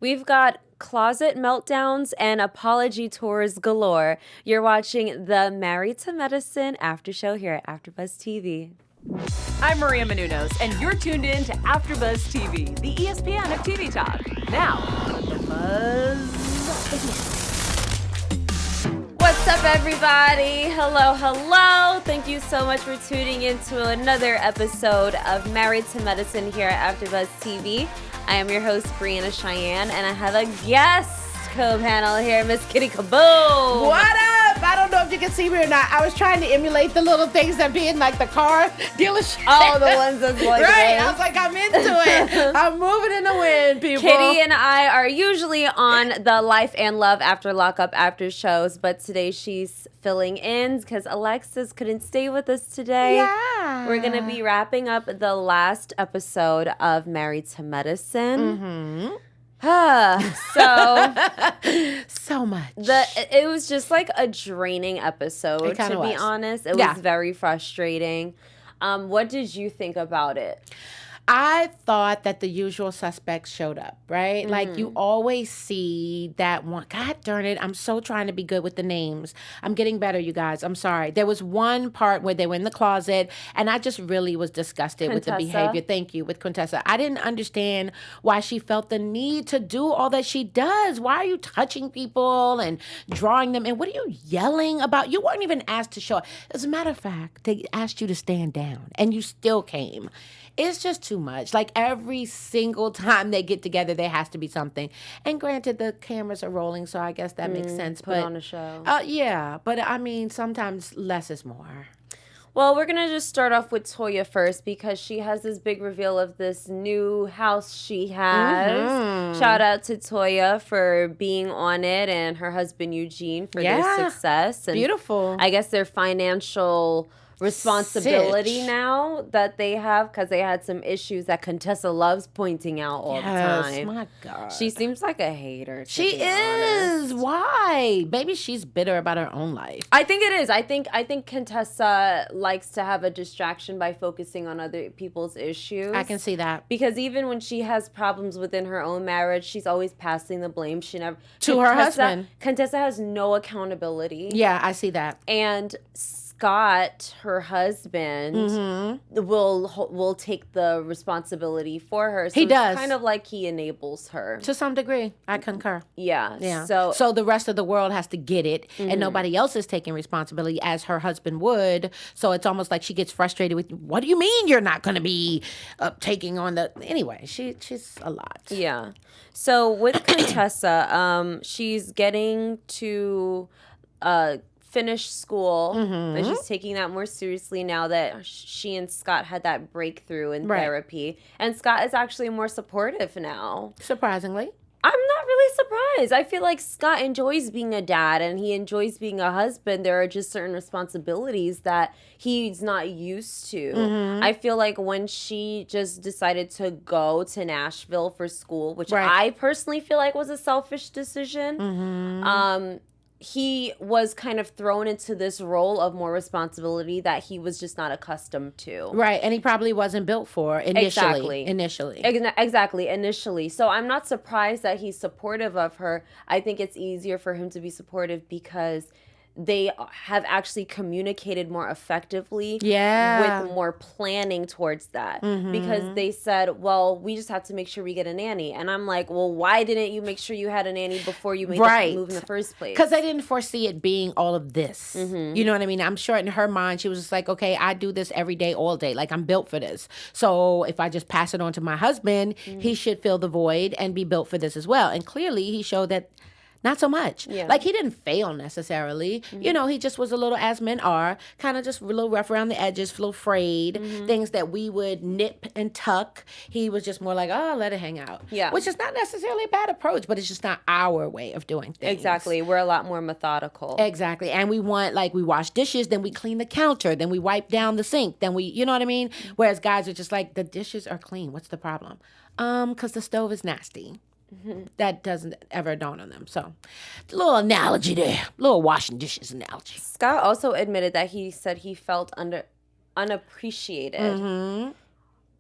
We've got closet meltdowns and apology tours galore. You're watching the Married to Medicine after show here at AfterBuzz TV. I'm Maria Menounos, and you're tuned in to AfterBuzz TV, the ESPN of TV talk. Now, let the buzz begin. What's up, everybody? Hello, hello. Thank you so much for tuning in to another episode of Married to Medicine here at AfterBuzz TV. I am your host, Breanna, Chianne, and I have a guest co-panel here, Miss Kittie Kaboom. What up? I don't know if you can see me or not. I was trying to emulate the little things that be in like the car dealership. Oh, the ones that's like right. this. I was like, I'm into it. I'm moving in the wind, people. Kittie and I are usually on the Life and Love After Lockup after shows, but today she's filling in because Alexis couldn't stay with us today. Yeah. We're going to be wrapping up the last episode of Married to Medicine. Mm-hmm. So so much. It was just like a draining episode, to be honest. It was very frustrating. What did you think about it? I thought that the usual suspects showed up, right? Mm-hmm. Like, you always see that one. God darn it, I'm so trying to be good with the names. I'm getting better, you guys. I'm sorry. There was one part where they were in the closet, and I just really was disgusted with the behavior. Thank you, with Contessa. I didn't understand why she felt the need to do all that she does. Why are you touching people and drawing them in? What are you yelling about? You weren't even asked to show up. As a matter of fact, they asked you to stand down, and you still came. It's just too much. Like, every single time they get together, there has to be something. And granted, the cameras are rolling, so I guess that makes sense. Put on a show. Yeah, but I mean, sometimes less is more. Well, we're going to just start off with Toya first because she has this big reveal of this new house she has. Mm-hmm. Shout out to Toya for being on it and her husband Eugene for their success. And beautiful. I guess their financial responsibility now that they have, because they had some issues that Contessa loves pointing out all the time. My God. She seems like a hater. She is. Why? Maybe she's bitter about her own life. I think it is. I think Contessa likes to have a distraction by focusing on other people's issues. I can see that. Because even when she has problems within her own marriage, she's always passing the blame. She never to her husband. Contessa has no accountability. Yeah, I see that. And Scott, her husband, will take the responsibility for her. So he does. It's kind of like he enables her. To some degree. I concur. Yeah. So the rest of the world has to get it, and nobody else is taking responsibility as her husband would. So it's almost like she gets frustrated with, what do you mean you're not going to be taking on the... Anyway, she's a lot. Yeah. So with Contessa, she's getting to... finish school, and she's taking that more seriously now that she and Scott had that breakthrough in therapy. And Scott is actually more supportive now. Surprisingly. I'm not really surprised. I feel like Scott enjoys being a dad and he enjoys being a husband. There are just certain responsibilities that he's not used to. I feel like when she just decided to go to Nashville for school, which I personally feel like was a selfish decision, he was kind of thrown into this role of more responsibility that he was just not accustomed to. Right, and he probably wasn't built for initially. Exactly, initially. So I'm not surprised that he's supportive of her. I think it's easier for him to be supportive because they have actually communicated more effectively with more planning towards that. Because they said, well, we just have to make sure we get a nanny. And I'm like, well, why didn't you make sure you had a nanny before you made the move in the first place? Because they didn't foresee it being all of this. You know what I mean? I'm sure in her mind, she was just like, okay, I do this every day, all day. Like, I'm built for this. So if I just pass it on to my husband, he should fill the void and be built for this as well. And clearly, he showed that not so much. Yeah. Like, he didn't fail necessarily. You know, he just was a little, as men are, kind of just a little rough around the edges, a little frayed. Things that we would nip and tuck. He was just more like, oh, let it hang out. Yeah. Which is not necessarily a bad approach, but it's just not our way of doing things. Exactly. We're a lot more methodical. Exactly. And we want, like, we wash dishes, then we clean the counter, then we wipe down the sink, then we, you know what I mean? Whereas guys are just like, the dishes are clean. What's the problem? Because the stove is nasty. That doesn't ever dawn on them. So, a little analogy there. A little washing dishes analogy. Scott also admitted that he said he felt unappreciated.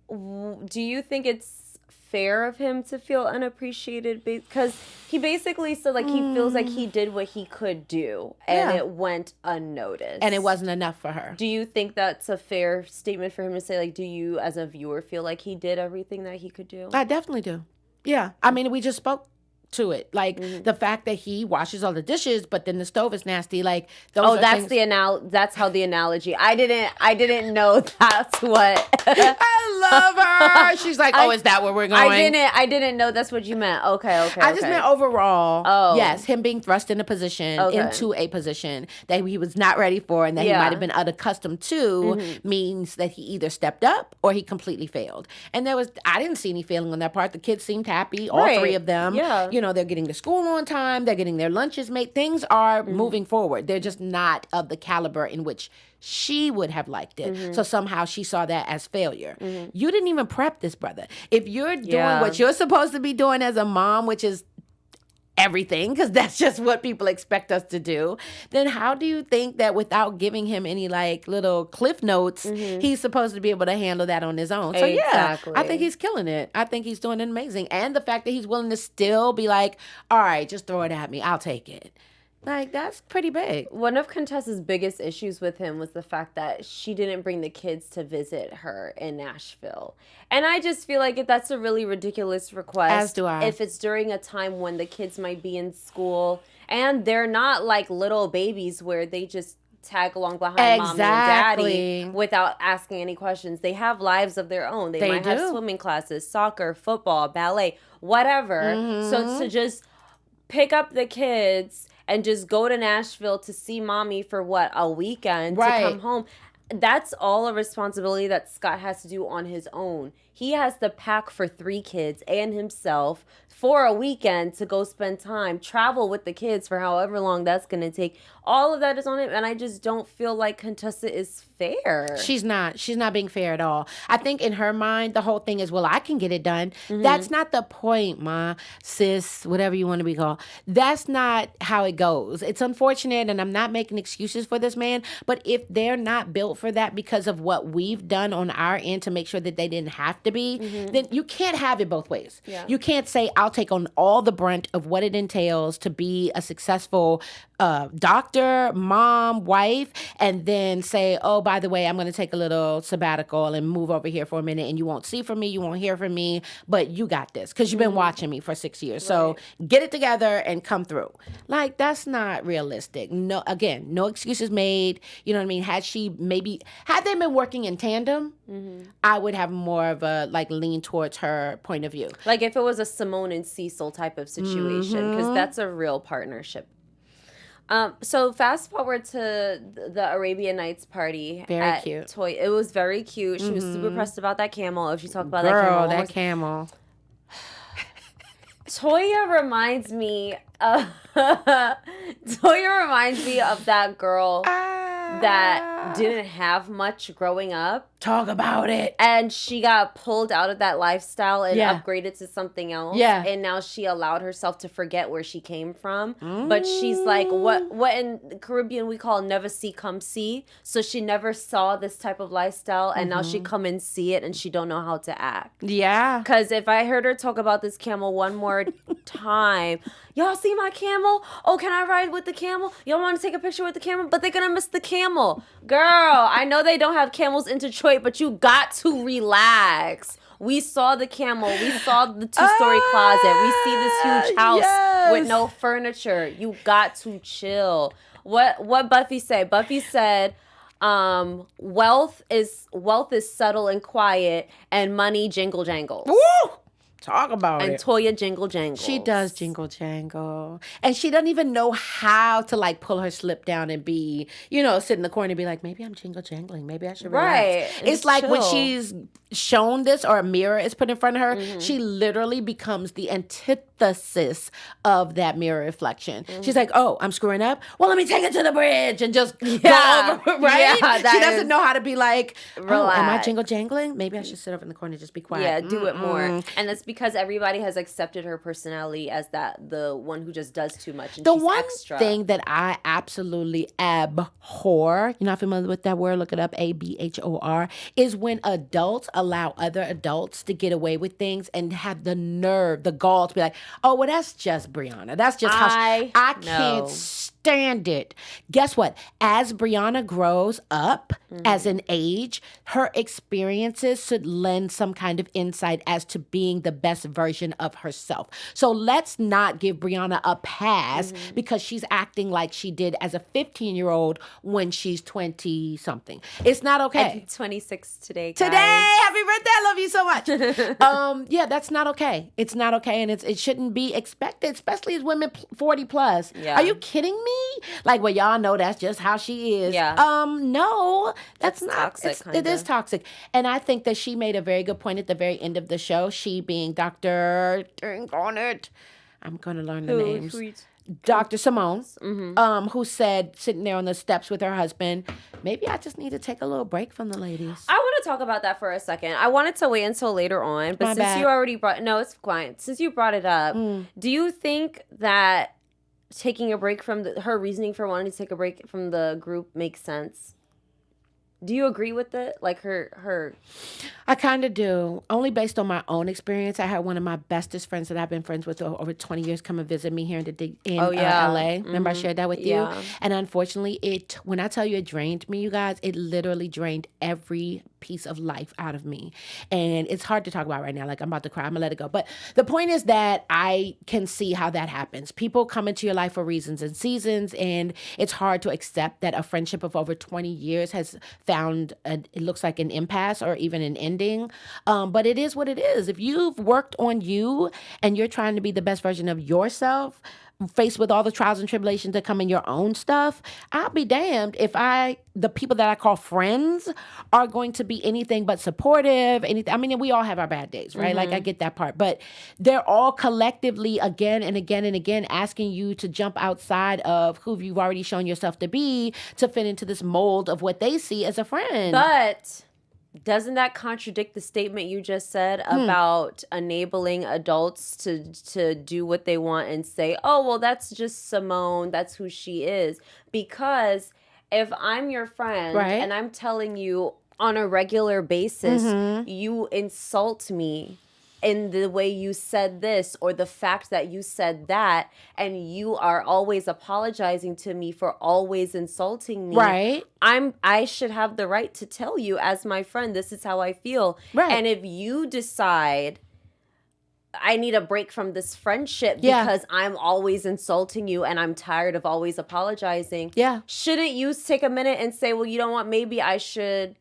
Do you think it's fair of him to feel unappreciated? Because he basically said, like, he feels like he did what he could do, and it went unnoticed. And it wasn't enough for her. Do you think that's a fair statement for him to say? Like, do you, as a viewer, feel like he did everything that he could do? I definitely do. Yeah. I mean, we just spoke to it. Like, the fact that he washes all the dishes, but then the stove is nasty. Like, those that's things. that's how the analogy. I didn't know that's what. I love her. She's like, is that where we're going? I didn't know that's what you meant. Okay. I just meant overall. Oh. Yes, him being thrust into a position that he was not ready for and that he might have been unaccustomed to means that he either stepped up or he completely failed. And I didn't see any failing on that part. The kids seemed happy, all three of them. Yeah. You know, they're getting to school on time. They're getting their lunches made. Things are moving forward. They're just not of the caliber in which she would have liked it. So somehow she saw that as failure. You didn't even prep this brother. If you're doing what you're supposed to be doing as a mom, which is everything, because that's just what people expect us to do, then how do you think that without giving him any like little cliff notes, he's supposed to be able to handle that on his own? So exactly. I think he's killing it. I think he's doing it amazing. And the fact that he's willing to still be like, all right, just throw it at me. I'll take it. Like, that's pretty big. One of Contessa's biggest issues with him was the fact that she didn't bring the kids to visit her in Nashville. And I just feel like that's a really ridiculous request. As do I. If it's during a time when the kids might be in school and they're not like little babies where they just tag along behind mom and daddy without asking any questions. They have lives of their own. They might have swimming classes, soccer, football, ballet, whatever. So to just pick up the kids and just go to Nashville to see mommy for a weekend to come home. That's all a responsibility that Scott has to do on his own. He has to pack for 3 kids and himself for a weekend to go spend time, travel with the kids for however long that's going to take. All of that is on him, and I just don't feel like Contessa is fair. She's not. She's not being fair at all. I think in her mind, the whole thing is, well, I can get it done. That's not the point, ma, sis, whatever you want to be called. That's not how it goes. It's unfortunate, and I'm not making excuses for this man, but if they're not built for that because of what we've done on our end to make sure that they didn't have to be, then you can't have it both ways. Yeah. You can't say, I'll take on all the brunt of what it entails to be a successful doctor, mom, wife, and then say, oh, by the way, I'm going to take a little sabbatical and move over here for a minute, and you won't see from me, you won't hear from me, but you got this because you've been watching me for 6 years. So get it together and come through. Like, that's not realistic. No, again, no excuses made. You know what I mean? Had they been working in tandem, I would have more of a lean towards her point of view. Like if it was a Simone and Cecil type of situation, because that's a real partnership. So fast forward to the Arabian Nights party. Very cute. Toya. It was very cute. She was super pressed about that camel. If you talk about that camel. Toya reminds me of that girl that didn't have much growing up. Talk about it. And she got pulled out of that lifestyle and upgraded to something else. Yeah. And now she allowed herself to forget where she came from. But she's like, what in the Caribbean we call never see, come see. So she never saw this type of lifestyle. And now she come and see it and she don't know how to act. Yeah. Because if I heard her talk about this camel one more time, y'all see my camel? Oh, can I ride with the camel? Y'all want to take a picture with the camel? But they're going to miss the camel. Girl, I know they don't have camels in Detroit, but you got to relax. We saw the camel. We saw the 2-story closet. We see this huge house with no furniture. You got to chill. What Buffy said? Buffy said, wealth is subtle and quiet, and money jingle jangles. Woo! Talk about it. And Toya jingle jangles. She does jingle jangle. And she doesn't even know how to pull her slip down and be, sit in the corner and be like, maybe I'm jingle jangling. Maybe I should relax. Right. It's like chill. When she's shown this or a mirror is put in front of her, she literally becomes the antithesis of that mirror reflection. She's like, oh, I'm screwing up? Well, let me take it to the bridge and just go over, right? Yeah, she doesn't know how to be like, relax. Oh, am I jingle jangling? Maybe I should sit over in the corner and just be quiet. Yeah, do it more. And that's because because everybody has accepted her personality as the one who just does too much and The she's one extra. thing that I absolutely abhor, you're not familiar with that word, look it up, ABHOR, is when adults allow other adults to get away with things and have the nerve, the gall to be like, oh, well, that's just Breanna. That's just how I can't stand it. Guess what? As Breanna grows up as an age, her experiences should lend some kind of insight as to being the best version of herself. So let's not give Breanna a pass because she's acting like she did as a 15-year-old when she's 20-something. It's not okay. I'm 26 today, guys. Today, happy birthday! I love you so much. Yeah, that's not okay. It's not okay, and it shouldn't be expected, especially as women 40 plus. Yeah. Are you kidding me? Like, well, y'all know that's just how she is. Yeah. No, that's not toxic. It is toxic, and I think that she made a very good point at the very end of the show. She being Dr. Dang on it, I'm gonna learn the names. Dr. Simone, who said, sitting there on the steps with her husband, maybe I just need to take a little break from the ladies. I want to talk about that for a second. I wanted to wait until later on, but since you already it's fine. Since you brought it up, do you think that taking a break from her reasoning for wanting to take a break from the group makes sense? Do you agree with it? Like her I kind of do. Only based on my own experience. I had one of my bestest friends that I've been friends with over 20 years come and visit me here in LA. Remember I shared that with you? And unfortunately, when I tell you it drained me, you guys, it literally drained every piece of life out of me. And it's hard to talk about right now. Like, I'm about to cry. I'm going to let it go. But the point is that I can see how that happens. People come into your life for reasons and seasons, and it's hard to accept that a friendship of over 20 years has found, it looks like an impasse or even an ending. But it is what it is. If you've worked on you and you're trying to be the best version of yourself, faced with all the trials and tribulations that come in your own stuff, I'll be damned if the people that I call friends are going to be anything but supportive. Anything. I mean, we all have our bad days, right? Like, I get that part. But they're all collectively again and again and again asking you to jump outside of who you've already shown yourself to be to fit into this mold of what they see as a friend. But doesn't that contradict the statement you just said about enabling adults to do what they want and say, oh, well, that's just Simone, that's who she is? Because if I'm your friend and I'm telling you on a regular basis, you insult me in the way you said this or the fact that you said that, and you are always apologizing to me for always insulting me. Right. I should have the right to tell you as my friend, this is how I feel. Right. And if you decide I need a break from this friendship because I'm always insulting you and I'm tired of always apologizing. Yeah. Shouldn't you take a minute and say, well, you know what, maybe I should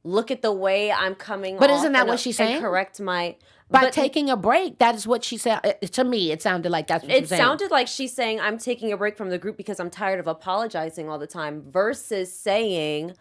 look at the way I'm coming off. But isn't that what she's saying? And correct my... By taking a break, that is what she said. To me, it sounded like that's what she's saying. It sounded like she's saying, I'm taking a break from the group because I'm tired of apologizing all the time, versus saying,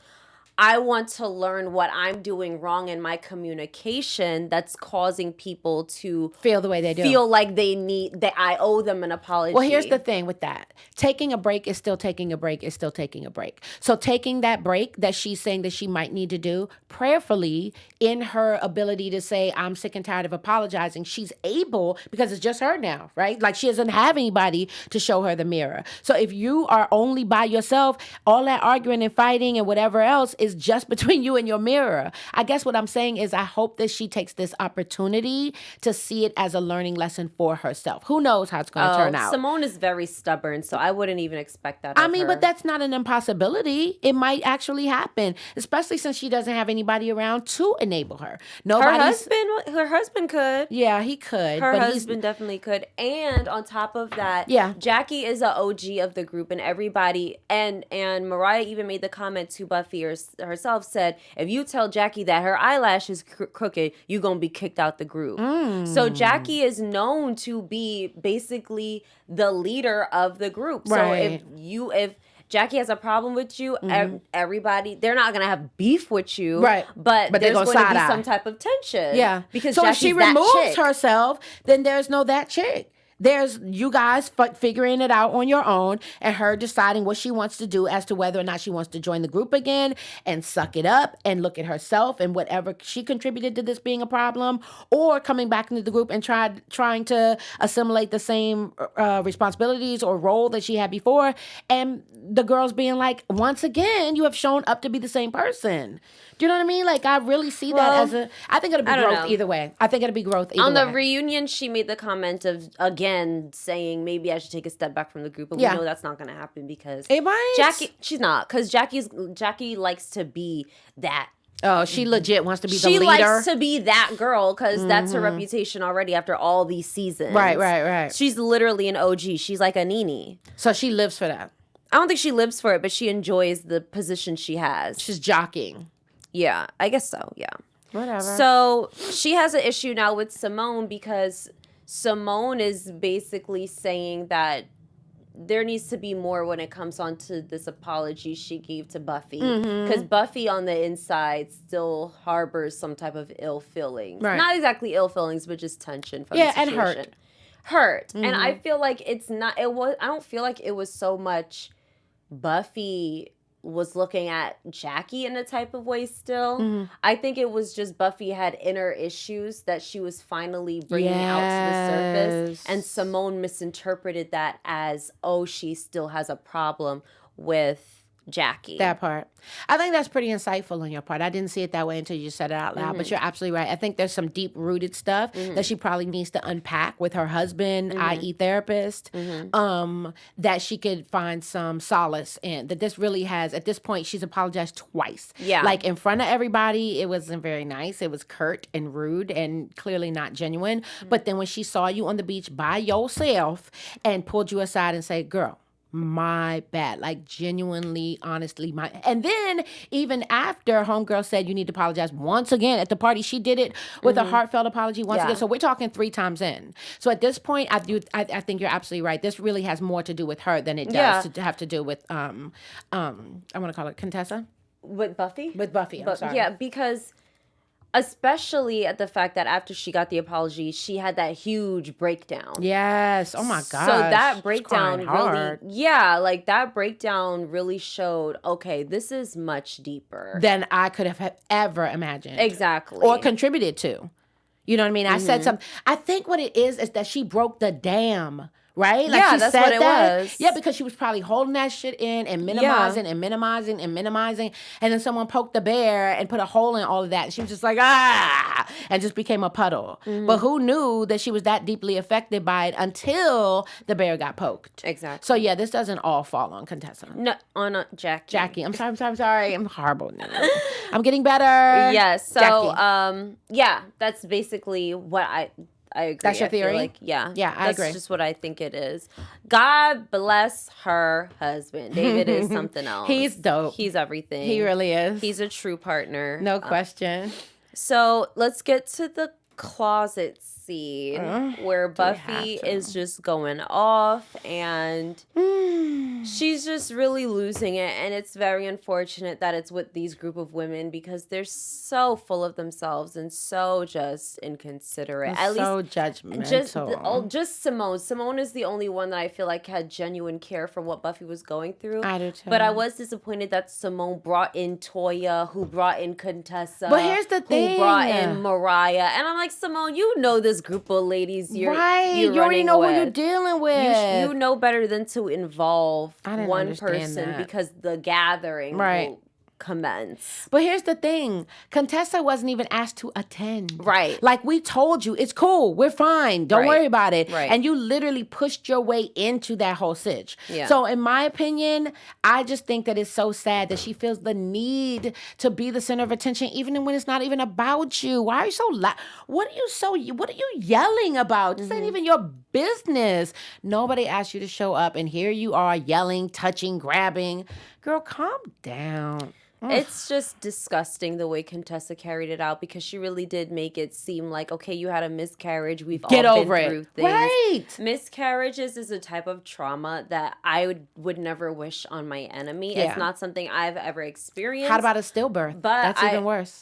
I want to learn what I'm doing wrong in my communication that's causing people to feel the way they do. Feel like that I owe them an apology. Well, here's the thing with that. Taking a break is still taking a break is still taking a break. So taking that break that she's saying that she might need to do, prayerfully, in her ability to say, I'm sick and tired of apologizing, she's able, because it's just her now, right? Like, she doesn't have anybody to show her the mirror. So if you are only by yourself, all that arguing and fighting and whatever else is just between you and your mirror. I guess what I'm saying is I hope that she takes this opportunity to see it as a learning lesson for herself. Who knows how it's going to turn out. Simone is very stubborn, so I wouldn't even expect that of her. But that's not an impossibility. It might actually happen, especially since she doesn't have anybody around to enable her. Her husband could. Yeah, he could. Her husband definitely could. And on top of that, Jackie is an OG of the group, and everybody, and Mariah even made the comment to Buffy herself, said, if you tell Jackie that her eyelash is crooked, you're going to be kicked out the group. So Jackie is known to be basically the leader of the group. Right. So if Jackie has a problem with you, everybody, they're not going to have beef with you. Right. But there's going to be some type of tension. Yeah. Because so Jackie's if she removes herself, then there's no that chick. There's you guys figuring it out on your own and her deciding what she wants to do as to whether or not she wants to join the group again and suck it up and look at herself and whatever she contributed to this being a problem, or coming back into the group and trying to assimilate the same responsibilities or role that she had before, and the girls being like, once again, you have shown up to be the same person. Do you know what I mean? Like, I really see that I think it'll be growth either way. I think it'll be growth either way. On the reunion, she made the comment of, again, saying maybe I should take a step back from the group. But we know that's not going to happen because Jackie, she's not. Because Jackie likes to be that. Oh, she legit wants to be the leader. She likes to be that girl because that's her reputation already after all these seasons. Right. She's literally an OG. She's like a Nene. So she lives for that. I don't think she lives for it, but she enjoys the position she has. She's jockeying. Yeah, I guess so, yeah. Whatever. So she has an issue now with Simone because Simone is basically saying that there needs to be more when it comes on to this apology she gave to Buffy. Because Buffy on the inside still harbors some type of ill feelings. Right. Not exactly ill feelings, but just tension from the situation. And hurt. And I feel like I don't feel like it was so much Buffy was looking at Jackie in a type of way still. I think it was just Buffy had inner issues that she was finally bringing out to the surface. And Simone misinterpreted that as, she still has a problem with Jackie. That part. I think that's pretty insightful on your part. I didn't see it that way until you said it out loud, but you're absolutely right. I think there's some deep-rooted stuff that she probably needs to unpack with her husband, i.e. therapist, that she could find some solace in. That this really has, at this point, she's apologized twice. Yeah. Like, in front of everybody, it wasn't very nice. It was curt and rude and clearly not genuine. But then when she saw you on the beach by yourself and pulled you aside and said, girl, my bad, like genuinely, honestly, and then even after homegirl said you need to apologize once again at the party, she did it with a heartfelt apology once again. So we're talking 3 times in. So at this point, I think you're absolutely right. This really has more to do with her than it does to have to do with I want to call it Contessa. With Buffy? With Buffy, I'm sorry. Yeah, because especially at the fact that after she got the apology, she had that huge breakdown. Yes. Oh my gosh. So that breakdown like that breakdown really showed, okay, this is much deeper than I could have ever imagined. Exactly. Or contributed to. You know what I mean? I said something. I think what it is that she broke the dam. Right? Like she that's said what it was. Yeah, because she was probably holding that shit in and minimizing and minimizing and minimizing. And then someone poked the bear and put a hole in all of that. And she was just like, and just became a puddle. But who knew that she was that deeply affected by it until the bear got poked? Exactly. So yeah, this doesn't all fall on Contessa. No, on Jackie. Jackie. I'm sorry. I'm horrible now. I'm getting better. Yes. So, that's basically what I agree. That's your theory? Yeah, I agree. That's just what I think it is. God bless her husband. David is something else. He's dope. He's everything. He really is. He's a true partner. No question. So let's get to the closet scene where Buffy is just going off and she's just really losing it, and it's very unfortunate that it's with these group of women because they're so full of themselves and so just inconsiderate. At so least judgmental. Just Simone. Simone is the only one that I feel like had genuine care for what Buffy was going through. I do too. But I was disappointed that Simone brought in Toya, who brought in Contessa. But here's the thing. Who brought in Mariah. And I'm like, Simone, you know this group of ladies you're you already know what you're dealing with. You know better than to involve one person that. because the gathering will commence. But here's the thing. Contessa wasn't even asked to attend. Right. Like we told you, it's cool. We're fine. Don't worry about it. Right. And you literally pushed your way into that whole sitch. Yeah. So in my opinion, I just think that it's so sad that she feels the need to be the center of attention even when it's not even about you. Why are you so loud? What are you yelling about? This ain't even your business. Nobody asked you to show up and here you are yelling, touching, grabbing. Girl, calm down. It's just disgusting the way Contessa carried it out because she really did make it seem like, okay, you had a miscarriage. We've all been through things. Right. Miscarriages is a type of trauma that I would never wish on my enemy. Yeah. It's not something I've ever experienced. How about a stillbirth? But that's even worse.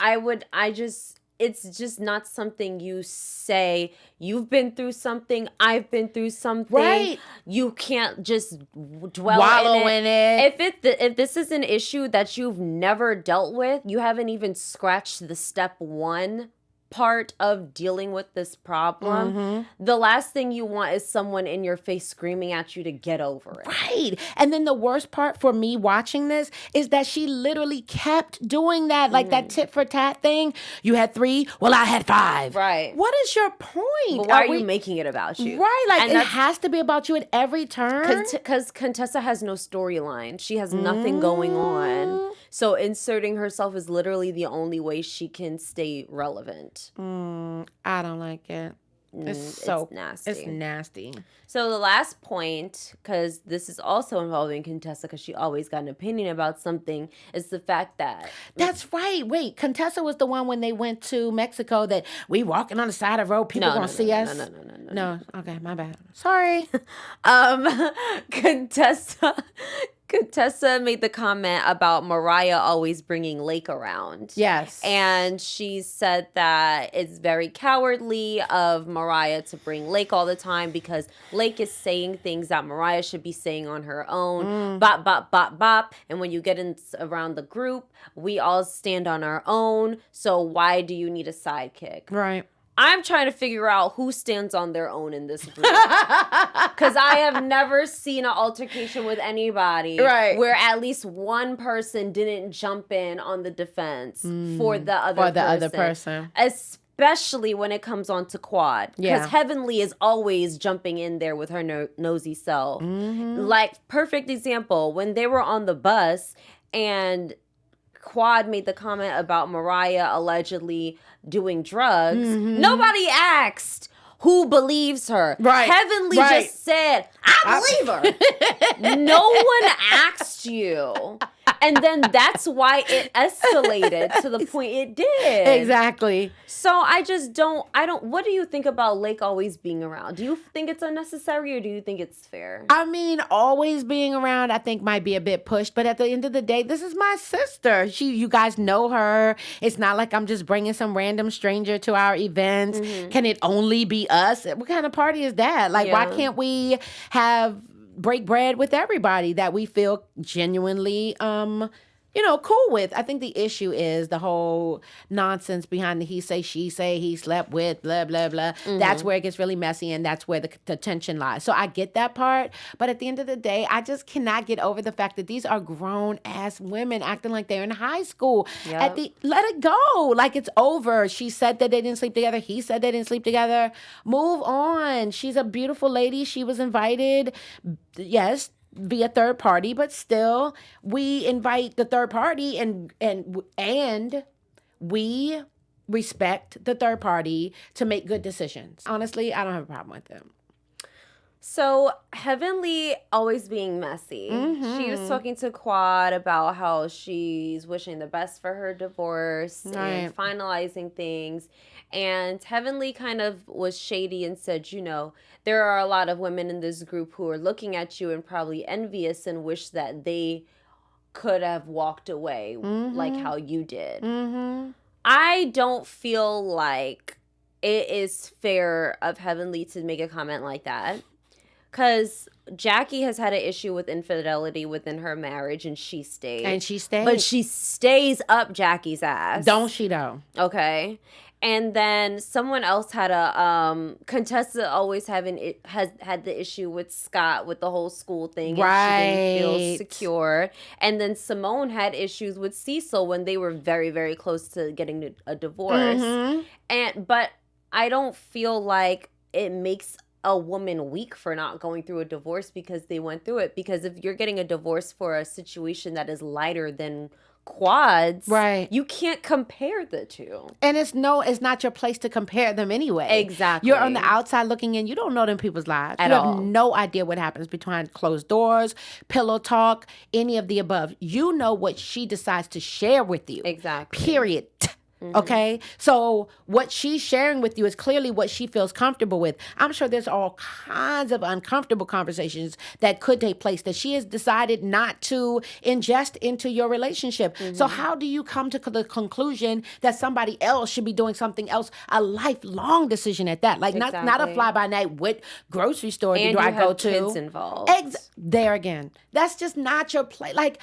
it's just not something you say. You've been through something. I've been through something. Right. You can't just wallow in it. If this is an issue that you've never dealt with, you haven't even scratched the step one part of dealing with this problem. The last thing you want is someone in your face screaming at you to get over it. Right. And then the worst part for me watching this is that she literally kept doing that, like that tit for tat thing. You had 3, well, I had 5. Right. What is your point? But why are you making it about you? Right. Like, it has to be about you at every turn. Because Contessa has no storyline. She has nothing going on. So inserting herself is literally the only way she can stay relevant. I don't like it. It's nasty. It's nasty. So the last point, because this is also involving Contessa, because she always got an opinion about something, is the fact that... That's right. Wait, Contessa was the one when they went to Mexico that we walking on the side of the road, people gonna see us? No. Okay, my bad. Sorry. Contessa made the comment about Mariah always bringing Lake around. Yes. And she said that it's very cowardly of Mariah to bring Lake all the time because Lake is saying things that Mariah should be saying on her own. Bop, bop, bop, bop. And when you get around the group, we all stand on our own. So why do you need a sidekick? Right. I'm trying to figure out who stands on their own in this group. Because I have never seen an altercation with anybody where at least one person didn't jump in on the defense for the other person. Especially when it comes on to Quad. Because Heavenly is always jumping in there with her nosy self. Like, perfect example, when they were on the bus and Quad made the comment about Mariah allegedly doing drugs, nobody asked who believes her. Right. Heavenly just said, I believe her. No one asked you. And then that's why it escalated to the point it did. Exactly. So I don't, what do you think about Lake always being around? Do you think it's unnecessary or do you think it's fair? I mean, always being around, I think might be a bit pushed. But at the end of the day, this is my sister. You guys know her. It's not like I'm just bringing some random stranger to our events. Can it only be us? What kind of party is that? Like, why can't we break bread with everybody that we feel genuinely, cool with? I think the issue is the whole nonsense behind the he say, she say, he slept with, blah, blah, blah. That's where it gets really messy and that's where the tension lies. So I get that part. But at the end of the day, I just cannot get over the fact that these are grown-ass women acting like they're in high school. Let it go. Like, it's over. She said that they didn't sleep together. He said they didn't sleep together. Move on. She's a beautiful lady. She was invited. Yes, via third party, but still we invite the third party and we respect the third party to make good decisions. Honestly, I don't have a problem with them. So Heavenly always being messy. She was talking to Quad about how she's wishing the best for her divorce and finalizing things. And Heavenly kind of was shady and said, there are a lot of women in this group who are looking at you and probably envious and wish that they could have walked away like how you did. I don't feel like it is fair of Heavenly to make a comment like that. Because Jackie has had an issue with infidelity within her marriage, and she stayed. But she stays up Jackie's ass. Don't she, though? Okay. And then someone else had a Contessa always has had the issue with Scott with the whole school thing, and she didn't feel secure. And then Simone had issues with Cecil when they were very, very close to getting a divorce. But I don't feel like it makes a woman weak for not going through a divorce because they went through it. Because if you're getting a divorce for a situation that is lighter than Quad's, you can't compare the two. And it's not your place to compare them anyway. Exactly. You're on the outside looking in. You don't know them people's lives. You have no idea what happens behind closed doors, pillow talk, any of the above. You know what she decides to share with you. Exactly. Period. Okay. So what she's sharing with you is clearly what she feels comfortable with. I'm sure there's all kinds of uncomfortable conversations that could take place that she has decided not to ingest into your relationship. So how do you come to the conclusion that somebody else should be doing something else, a lifelong decision at that? Like not a fly by night, what grocery store do I go to? Kids involved. There again. That's just not your play. Like,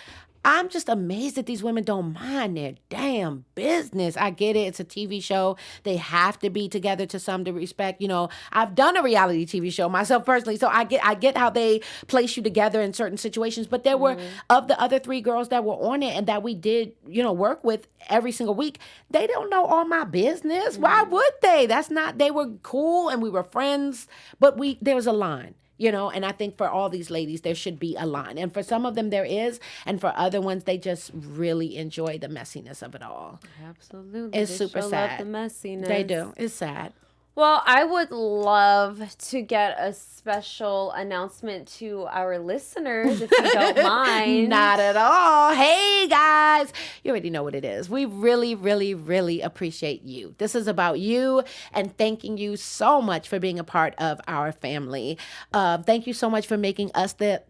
I'm just amazed that these women don't mind their damn business. I get it. It's a TV show. They have to be together to some respect. You know, I've done a reality TV show myself personally, so I get how they place you together in certain situations. But there were, of the other 3 girls that were on it and that we did, work with every single week, they don't know all my business. Why would they? They were cool and we were friends, but there was a line. And I think for all these ladies, there should be a line. And for some of them, there is. And for other ones, they just really enjoy the messiness of it all. Absolutely. It's super sad. Love the messiness. They do. It's sad. Well, I would love to get a special announcement to our listeners, if you don't mind. Not at all. Hey, guys. You already know what it is. We really, really, really appreciate you. This is about you and thanking you so much for being a part of our family. Thank you so much for making us the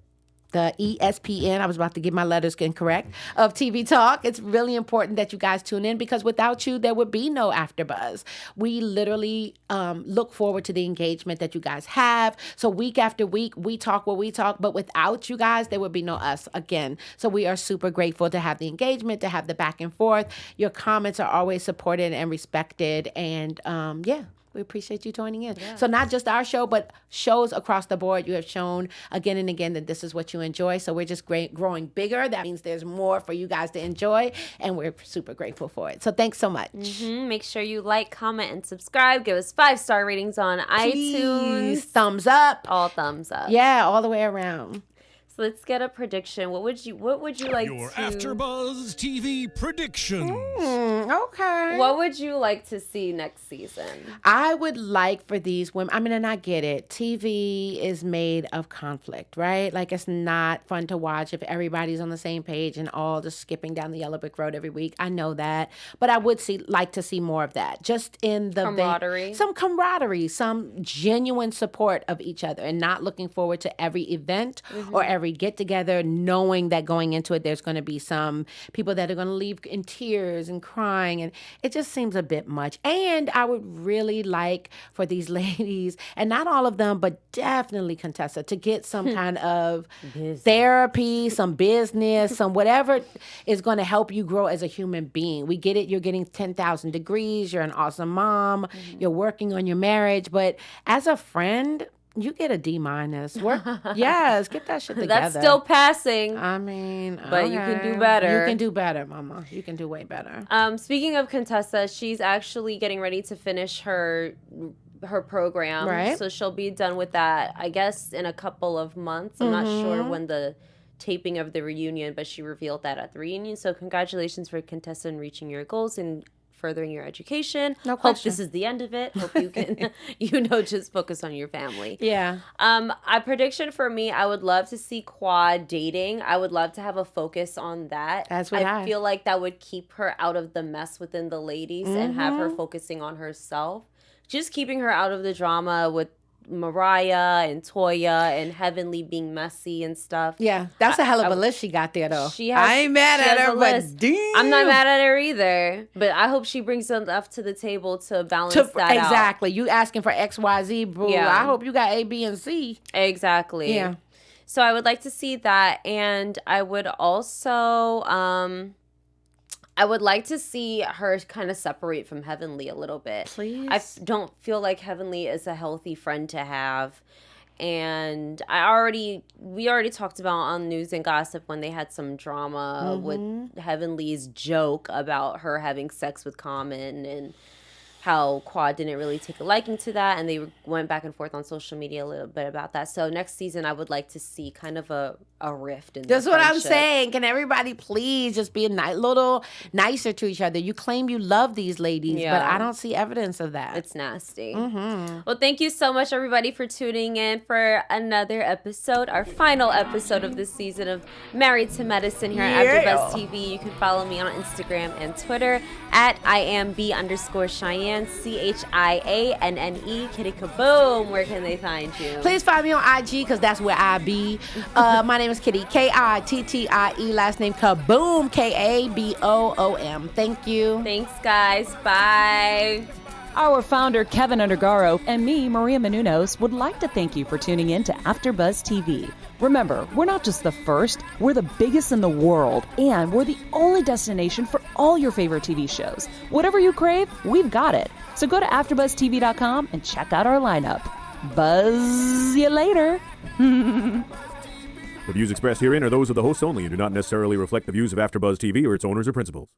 ESPN, I was about to get my letters incorrect, of TV Talk. It's really important that you guys tune in because without you, there would be no AfterBuzz. We literally look forward to the engagement that you guys have. So week after week, we talk what we talk, but without you guys, there would be no us again. So we are super grateful to have the engagement, to have the back and forth. Your comments are always supported and respected. And we appreciate you joining in. Yeah. So not just our show, but shows across the board. You have shown again and again that this is what you enjoy. So we're just growing bigger. That means there's more for you guys to enjoy, and we're super grateful for it. So thanks so much. Make sure you like, comment, and subscribe. Give us 5-star ratings on iTunes. Thumbs up. All thumbs up. Yeah, all the way around. So let's get a prediction. What would you like Your to... AfterBuzz TV predictions. Okay. What would you like to see next season? I would like for these women, and I get it. TV is made of conflict, right? Like, it's not fun to watch if everybody's on the same page and all just skipping down the yellow brick road every week. I know that. But I would like to see more of that. Just in the camaraderie. Some camaraderie, some genuine support of each other, and not looking forward to every event or every get together, knowing that going into it, there's going to be some people that are going to leave in tears and crying. And it just seems a bit much. And I would really like for these ladies, and not all of them, but definitely Contessa, to get some kind of therapy, some business, some whatever is going to help you grow as a human being. We get it. You're getting 10,000 degrees. You're an awesome mom. You're working on your marriage. But as a friend, you get a D-. Yes, get that shit together. That's still passing. I mean, but you can do better. You can do better, mama. You can do way better. Speaking of Contessa, she's actually getting ready to finish her program. Right. So she'll be done with that, I guess, in a couple of months. I'm not sure when the taping of the reunion, but she revealed that at the reunion. So congratulations for Contessa in reaching your goals and furthering your education. No question. Hope this is the end of it. Hope you can, just focus on your family. Yeah. A prediction for me, I would love to see Quad dating. I would love to have a focus on that. That's what I feel like that would keep her out of the mess within the ladies and have her focusing on herself. Just keeping her out of the drama with Mariah and Toya and Heavenly being messy and stuff. Yeah, that's a hell of a list she got there, though. I ain't mad at her, but damn. I'm not mad at her either. But I hope she brings enough to the table to balance that out. Exactly. You asking for X, Y, Z, boo. Yeah. I hope you got A, B, and C. Exactly. Yeah. So I would like to see that. And I would also... I would like to see her kind of separate from Heavenly a little bit. Please. I don't feel like Heavenly is a healthy friend to have. And we already talked about on News and Gossip when they had some drama with Heavenly's joke about her having sex with Common and how Quad didn't really take a liking to that, and they went back and forth on social media a little bit about that. So next season, I would like to see kind of a rift in That's their what I'm friendship. saying. Can everybody please just be a little nicer to each other? You claim you love these ladies, but I don't see evidence of that. It's nasty. Mm-hmm. Well, thank you so much, everybody, for tuning in for another episode, our final episode of this season of Married to Medicine here at AfterBuzz TV. You can follow me on Instagram and Twitter at IamB_Chianne, CHIANNE, Kittie Kaboom. Where can they find you? Please find me on IG because that's where I be. My name is Kittie, Kittie, last name Kaboom, Kaboom. Thank you. Thanks, guys. Bye. Our founder, Keven Undergaro, and me, Maria Menounos, would like to thank you for tuning in to AfterBuzz TV. Remember, we're not just the first, we're the biggest in the world, and we're the only destination for all your favorite TV shows. Whatever you crave, we've got it. So go to AfterBuzzTV.com and check out our lineup. Buzz you later. The views expressed herein are those of the hosts only and do not necessarily reflect the views of AfterBuzz TV or its owners or principals.